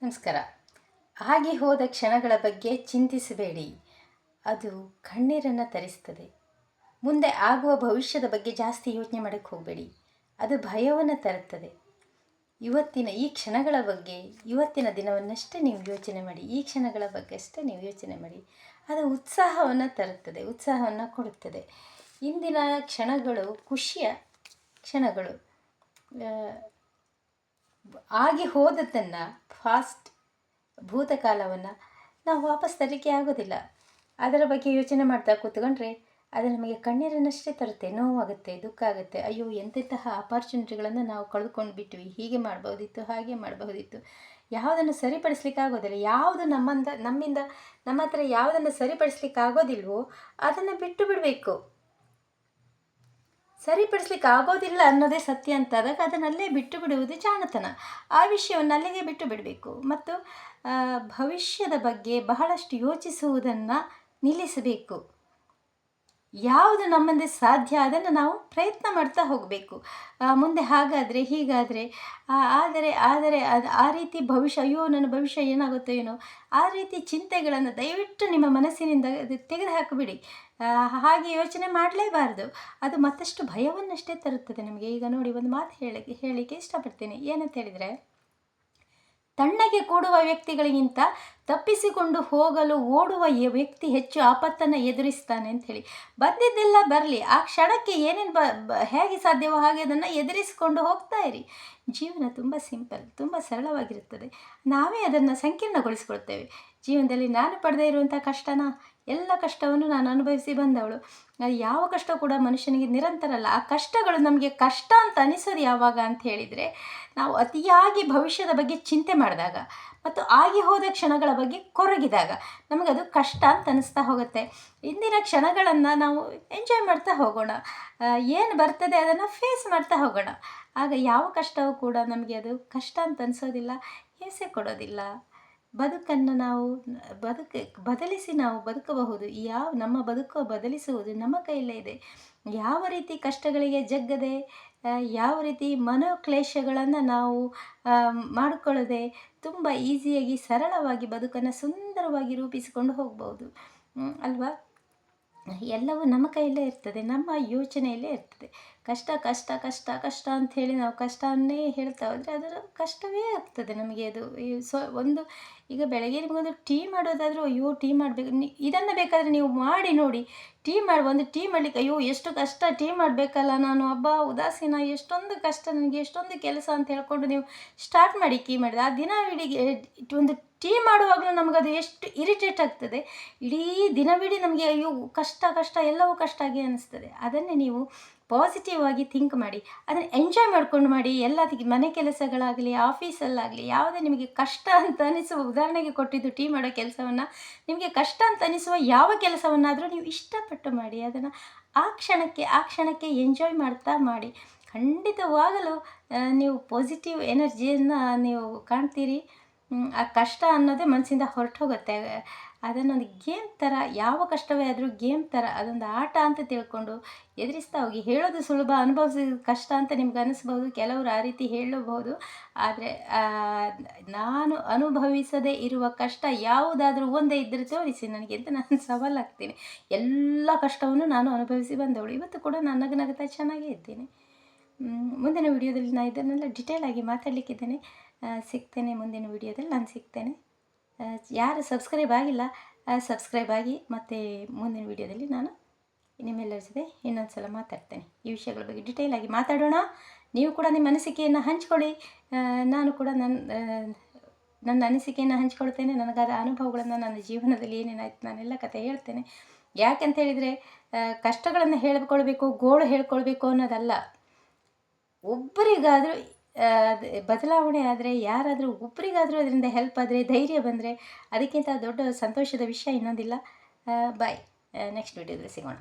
ನಮಸ್ಕಾರ. ಆಗಿ ಹೋದ ಕ್ಷಣಗಳ ಬಗ್ಗೆ ಚಿಂತಿಸಬೇಡಿ, ಅದು ಕಣ್ಣೀರನ್ನು ತರಿಸ್ತದೆ. ಮುಂದೆ ಆಗುವ ಭವಿಷ್ಯದ ಬಗ್ಗೆ ಜಾಸ್ತಿ ಯೋಚನೆ ಮಾಡೋಕ್ಕೆ ಹೋಗಬೇಡಿ, ಅದು ಭಯವನ್ನು ತರುತ್ತದೆ. ಇವತ್ತಿನ ಈ ಕ್ಷಣಗಳ ಬಗ್ಗೆ, ಇವತ್ತಿನ ದಿನವನ್ನಷ್ಟೇ ನೀವು ಯೋಚನೆ ಮಾಡಿ, ಈ ಕ್ಷಣಗಳ ಬಗ್ಗೆ ಅಷ್ಟೇ ನೀವು ಯೋಚನೆ ಮಾಡಿ. ಅದು ಉತ್ಸಾಹವನ್ನು ತರುತ್ತದೆ, ಉತ್ಸಾಹವನ್ನು ಕೊಡುತ್ತದೆ. ಇಂದಿನ ಕ್ಷಣಗಳು ಖುಷಿಯ ಕ್ಷಣಗಳು. ಆಗಿ ಹೋದದ್ದನ್ನು, ಫಾಸ್ಟ್ ಭೂತಕಾಲವನ್ನು ನಾವು ವಾಪಸ್ ತರಲಿಕ್ಕೆ ಆಗೋದಿಲ್ಲ. ಅದರ ಬಗ್ಗೆ ಯೋಚನೆ ಮಾಡ್ತಾ ಕೂತ್ಕೊಂಡ್ರೆ ಅದು ನಮಗೆ ಕಣ್ಣೀರನ್ನಷ್ಟೇ ತರುತ್ತೆ, ನೋವಾಗುತ್ತೆ, ದುಃಖ ಆಗುತ್ತೆ. ಅಯ್ಯೋ, ಎಂತೆಂತಹ ಆಪರ್ಚುನಿಟಿಗಳನ್ನು ನಾವು ಕಳೆದುಕೊಂಡು ಬಿಟ್ವಿ, ಹೀಗೆ ಮಾಡ್ಬೋದಿತ್ತು, ಹಾಗೆ ಮಾಡಬಹುದಿತ್ತು. ಯಾವುದನ್ನು ಸರಿಪಡಿಸ್ಲಿಕ್ಕೆ ಆಗೋದಿಲ್ಲ. ಯಾವುದು ನಮ್ಮಿಂದ ನಮ್ಮ ಹತ್ರ ಯಾವುದನ್ನು ಸರಿಪಡಿಸ್ಲಿಕ್ಕೆ ಆಗೋದಿಲ್ವೋ ಅದನ್ನು ಬಿಟ್ಟು ಬಿಡಬೇಕು. ಸರಿಪಡಿಸ್ಲಿಕ್ಕೆ ಆಗೋದಿಲ್ಲ ಅನ್ನೋದೇ ಸತ್ಯ ಅಂತಾದಾಗ ಅದನ್ನಲ್ಲೇ ಬಿಟ್ಟು ಬಿಡುವುದು ಜಾಣತನ. ಆ ವಿಷಯವನ್ನು ಅಲ್ಲಿಗೆ ಬಿಟ್ಟು ಬಿಡಬೇಕು. ಮತ್ತು ಭವಿಷ್ಯದ ಬಗ್ಗೆ ಬಹಳಷ್ಟು ಯೋಚಿಸುವುದನ್ನು ನಿಲ್ಲಿಸಬೇಕು. ಯಾವುದು ನಮ್ಮಿಂದ ಸಾಧ್ಯ ಅದನ್ನು ನಾವು ಪ್ರಯತ್ನ ಮಾಡ್ತಾ ಹೋಗಬೇಕು. ಮುಂದೆ ಹಾಗಾದರೆ, ಹೀಗಾದರೆ, ಆದರೆ ಆ ರೀತಿ ಭವಿಷ್ಯ, ಅಯ್ಯೋ ನನ್ನ ಭವಿಷ್ಯ ಏನಾಗುತ್ತೋ ಏನೋ, ಆ ರೀತಿ ಚಿಂತೆಗಳನ್ನು ದಯವಿಟ್ಟು ನಿಮ್ಮ ಮನಸ್ಸಿನಿಂದ ತೆಗೆದು ಹಾಕಿಬಿಡಿ. ಹಾಗೆ ಯೋಚನೆ ಮಾಡಲೇಬಾರ್ದು. ಅದು ಮತ್ತಷ್ಟು ಭಯವನ್ನಷ್ಟೇ ತರುತ್ತದೆ ನಮಗೆ. ಈಗ ನೋಡಿ, ಒಂದು ಮಾತು ಹೇಳಲಿಕ್ಕೆ ಇಷ್ಟಪಡ್ತೀನಿ. ಏನಂತ ಹೇಳಿದರೆ, ತಣ್ಣಗೆ ಕೂಡುವ ವ್ಯಕ್ತಿಗಳಿಗಿಂತ ತಪ್ಪಿಸಿಕೊಂಡು ಹೋಗಲು ಓಡುವ ವ್ಯಕ್ತಿ ಹೆಚ್ಚು ಆಪತ್ತನ್ನು ಎದುರಿಸ್ತಾನೆ ಅಂಥೇಳಿ. ಬಂದಿದ್ದೆಲ್ಲ ಬರಲಿ, ಆ ಕ್ಷಣಕ್ಕೆ ಏನೇನು ಹೇಗೆ ಸಾಧ್ಯವೋ ಹಾಗೆ ಅದನ್ನು ಎದುರಿಸಿಕೊಂಡು ಹೋಗ್ತಾ ಇರಿ. ಜೀವನ ತುಂಬ ಸಿಂಪಲ್, ತುಂಬ ಸರಳವಾಗಿರುತ್ತದೆ. ನಾವೇ ಅದನ್ನು ಸಂಕೀರ್ಣಗೊಳಿಸ್ಕೊಳ್ತೇವೆ. ಜೀವನದಲ್ಲಿ ನಾನು ಪಡೆದೇ ಇರುವಂಥ ಕಷ್ಟನ, ಎಲ್ಲ ಕಷ್ಟವನ್ನು ನಾನು ಅನುಭವಿಸಿ ಬಂದವಳು. ಯಾವ ಕಷ್ಟ ಕೂಡ ಮನುಷ್ಯನಿಗೆ ನಿರಂತರ ಅಲ್ಲ. ಆ ಕಷ್ಟಗಳು ನಮಗೆ ಕಷ್ಟ ಅಂತ ಅನಿಸೋದು ಯಾವಾಗ ಅಂತ ಹೇಳಿದರೆ, ನಾವು ಅತಿಯಾಗಿ ಭವಿಷ್ಯದ ಬಗ್ಗೆ ಚಿಂತೆ ಮಾಡಿದಾಗ ಮತ್ತು ಆಗಿ ಹೋದ ಕ್ಷಣಗಳ ಬಗ್ಗೆ ಕೊರಗಿದಾಗ ನಮಗದು ಕಷ್ಟ ಅಂತ ಅನಿಸ್ತಾ ಹೋಗುತ್ತೆ. ಇಂದಿನ ಕ್ಷಣಗಳನ್ನು ನಾವು ಎಂಜಾಯ್ ಮಾಡ್ತಾ ಹೋಗೋಣ. ಏನು ಬರ್ತದೆ ಅದನ್ನು ಫೇಸ್ ಮಾಡ್ತಾ ಹೋಗೋಣ. ಆಗ ಯಾವ ಕಷ್ಟವೂ ಕೂಡ ನಮಗೆ ಅದು ಕಷ್ಟ ಅಂತ ಅನಿಸೋದಿಲ್ಲ, ಹಿಂಸೆ ಕೊಡೋದಿಲ್ಲ. ಬದುಕನ್ನು ನಾವು ಬದಲಿಸಿ ನಾವು ಬದುಕಬಹುದು. ನಮ್ಮ ಬದುಕು ಬದಲಿಸುವುದು ನಮ್ಮ ಕೈಯಲ್ಲೇ ಇದೆ. ಯಾವ ರೀತಿ ಕಷ್ಟಗಳಿಗೆ ಜಗ್ಗದೆ, ಯಾವ ರೀತಿ ಮನೋಕ್ಲೇಶಗಳನ್ನು ನಾವು ಮಾಡಿಕೊಳ್ಳದೆ ತುಂಬ ಈಸಿಯಾಗಿ ಸರಳವಾಗಿ ಬದುಕನ್ನು ಸುಂದರವಾಗಿ ರೂಪಿಸಿಕೊಂಡು ಹೋಗ್ಬೋದು ಅಲ್ವಾ? ಎಲ್ಲವೂ ನಮ್ಮ ಕೈಯಲ್ಲೇ ಇರ್ತದೆ, ನಮ್ಮ ಯೋಚನೆಯಲ್ಲೇ ಇರ್ತದೆ. ಕಷ್ಟ ಕಷ್ಟ ಕಷ್ಟ ಕಷ್ಟ ಅಂಥೇಳಿ ನಾವು ಕಷ್ಟವನ್ನೇ ಹೇಳ್ತಾ ಹೋದರೆ ಅದರ ಕಷ್ಟವೇ ಆಗ್ತದೆ ನಮಗೆ. ಅದು ಈಗ ಬೆಳಗ್ಗೆ ನಿಮಗೊಂದು ಟೀ ಮಾಡೋದಾದರೂ, ಅಯ್ಯೋ ಟೀ ಮಾಡಬೇಕು, ಇದನ್ನು ಬೇಕಾದರೆ ನೀವು ಮಾಡಿ ನೋಡಿ. ಒಂದು ಟೀ ಮಾಡಲಿಕ್ಕೆ ಅಯ್ಯೋ ಎಷ್ಟು ಕಷ್ಟ, ಟೀ ಮಾಡಬೇಕಲ್ಲ ನಾನು, ಉದಾಸೀನ, ಎಷ್ಟೊಂದು ಕಷ್ಟ ನನಗೆ, ಎಷ್ಟೊಂದು ಕೆಲಸ ಅಂತ ಹೇಳ್ಕೊಂಡು ನೀವು ಸ್ಟಾರ್ಟ್ ಮಾಡಿ ಟೀ ಮಾಡಿದೆ. ಆ ದಿನವಿಡೀ ಒಂದು ಟೀ ಮಾಡುವಾಗಲೂ ನಮಗದು ಎಷ್ಟು ಇರಿಟೇಟ್ ಆಗ್ತದೆ. ಇಡೀ ದಿನವಿಡೀ ನಮಗೆ ಅಯ್ಯೋ ಕಷ್ಟ ಕಷ್ಟ, ಎಲ್ಲವೂ ಕಷ್ಟ ಆಗಿ ಅನ್ನಿಸ್ತದೆ. ಅದನ್ನೇ ನೀವು ಪಾಸಿಟಿವ್ ಆಗಿ ಥಿಂಕ್ ಮಾಡಿ, ಅದನ್ನು ಎಂಜಾಯ್ ಮಾಡ್ಕೊಂಡು ಮಾಡಿ. ಎಲ್ಲದಕ್ಕೆ ಮನೆ ಕೆಲಸಗಳಾಗಲಿ, ಆಫೀಸಲ್ಲಾಗಲಿ, ಯಾವುದೇ ನಿಮಗೆ ಕಷ್ಟ ಅಂತ ಅನಿಸುವ, ಉದಾಹರಣೆಗೆ ಕೊಟ್ಟಿದ್ದು ಟೀ ಮಾಡೋ ಕೆಲಸವನ್ನು, ನಿಮಗೆ ಕಷ್ಟ ಅಂತ ಅನಿಸುವ ಯಾವ ಕೆಲಸವನ್ನಾದರೂ ನೀವು ಇಷ್ಟಪಟ್ಟು ಮಾಡಿ. ಅದನ್ನು ಆ ಕ್ಷಣಕ್ಕೆ ಎಂಜಾಯ್ ಮಾಡ್ತಾ ಮಾಡಿ. ಖಂಡಿತವಾಗಲೂ ನೀವು ಪಾಸಿಟಿವ್ ಎನರ್ಜಿಯನ್ನು ನೀವು ಕಾಣ್ತೀರಿ. ಆ ಕಷ್ಟ ಅನ್ನೋದೇ ಮನಸ್ಸಿಂದ ಹೊರಟು ಹೋಗುತ್ತೆ. ಅದನ್ನೊಂದು ಗೇಮ್ ಥರ, ಯಾವ ಕಷ್ಟವೇ ಆದರೂ ಗೇಮ್ ಥರ, ಅದೊಂದು ಆಟ ಅಂತ ತಿಳ್ಕೊಂಡು ಎದುರಿಸ್ತಾ ಹೋಗಿ. ಹೇಳೋದು ಸುಲಭ, ಅನುಭವಿಸೋದು ಕಷ್ಟ ಅಂತ ನಿಮ್ಗೆ ಅನಿಸ್ಬೋದು. ಕೆಲವರು ಆ ರೀತಿ ಹೇಳಬಹುದು. ಆದರೆ ನಾನು ಅನುಭವಿಸದೇ ಇರುವ ಕಷ್ಟ ಯಾವುದಾದ್ರೂ ಒಂದೇ ಇದ್ದರೆ ತೋರಿಸಿ ನನಗೆ ಅಂತ ನಾನು ಸವಾಲಾಗ್ತೀನಿ. ಎಲ್ಲ ಕಷ್ಟವನ್ನು ನಾನು ಅನುಭವಿಸಿ ಬಂದವಳು. ಇವತ್ತು ಕೂಡ ನಾನು ನಗನಗ್ತಾ ಚೆನ್ನಾಗೇ ಇದ್ದೇನೆ. ಮುಂದಿನ ವಿಡಿಯೋದಲ್ಲಿ ನಾನು ಇದನ್ನೆಲ್ಲ ಡಿಟೇಲ್ ಆಗಿ ಮಾತಾಡಲಿಕ್ಕಿದ್ದೇನೆ. ಸಿಗ್ತೇನೆ ಮುಂದಿನ ವಿಡಿಯೋದಲ್ಲಿ, ನಾನು ಸಿಗ್ತೇನೆ. ಯಾರು ಸಬ್ಸ್ಕ್ರೈಬ್ ಆಗಿಲ್ಲ ಸಬ್ಸ್ಕ್ರೈಬ್ ಆಗಿ. ಮತ್ತು ಮುಂದಿನ ವಿಡಿಯೋದಲ್ಲಿ ನಾನು ನಿಮ್ಮೆಲ್ಲರ ಜೊತೆ ಇನ್ನೊಂದು ಸಲ ಮಾತಾಡ್ತೇನೆ. ಈ ವಿಷಯಗಳ ಬಗ್ಗೆ ಡಿಟೇಲ್ ಆಗಿ ಮಾತಾಡೋಣ. ನೀವು ಕೂಡ ನಿಮ್ಮ ಅನಿಸಿಕೆಯನ್ನು ಹಂಚ್ಕೊಳ್ಳಿ. ನಾನು ಕೂಡ ನನ್ನ ಅನಿಸಿಕೆಯನ್ನು ಹಂಚ್ಕೊಳ್ತೇನೆ. ನನಗಾದ ಅನುಭವಗಳನ್ನು, ನನ್ನ ಜೀವನದಲ್ಲಿ ಏನೇನಾಯ್ತು ನಾನೆಲ್ಲ ಕತೆ ಹೇಳ್ತೇನೆ. ಯಾಕೆಂತ ಹೇಳಿದರೆ, ಕಷ್ಟಗಳನ್ನು ಹೇಳ್ಕೊಳ್ಬೇಕು, ಗೋಳು ಹೇಳ್ಕೊಳ್ಬೇಕು ಅನ್ನೋದಲ್ಲ. ಒಬ್ಬರಿಗಾದರೂ ಬದಲಾವಣೆ ಆದರೆ, ಯಾರಾದರೂ ಒಬ್ಬರಿಗಾದರೂ ಅದರಿಂದ ಹೆಲ್ಪ್ ಆದರೆ, ಧೈರ್ಯ ಬಂದರೆ, ಅದಕ್ಕಿಂತ ದೊಡ್ಡ ಸಂತೋಷದ ವಿಷಯ ಇನ್ನೊಂದಿಲ್ಲ. ಬಾಯ್. ನೆಕ್ಸ್ಟ್ ವಿಡಿಯೋದಲ್ಲಿ ಸಿಗೋಣ.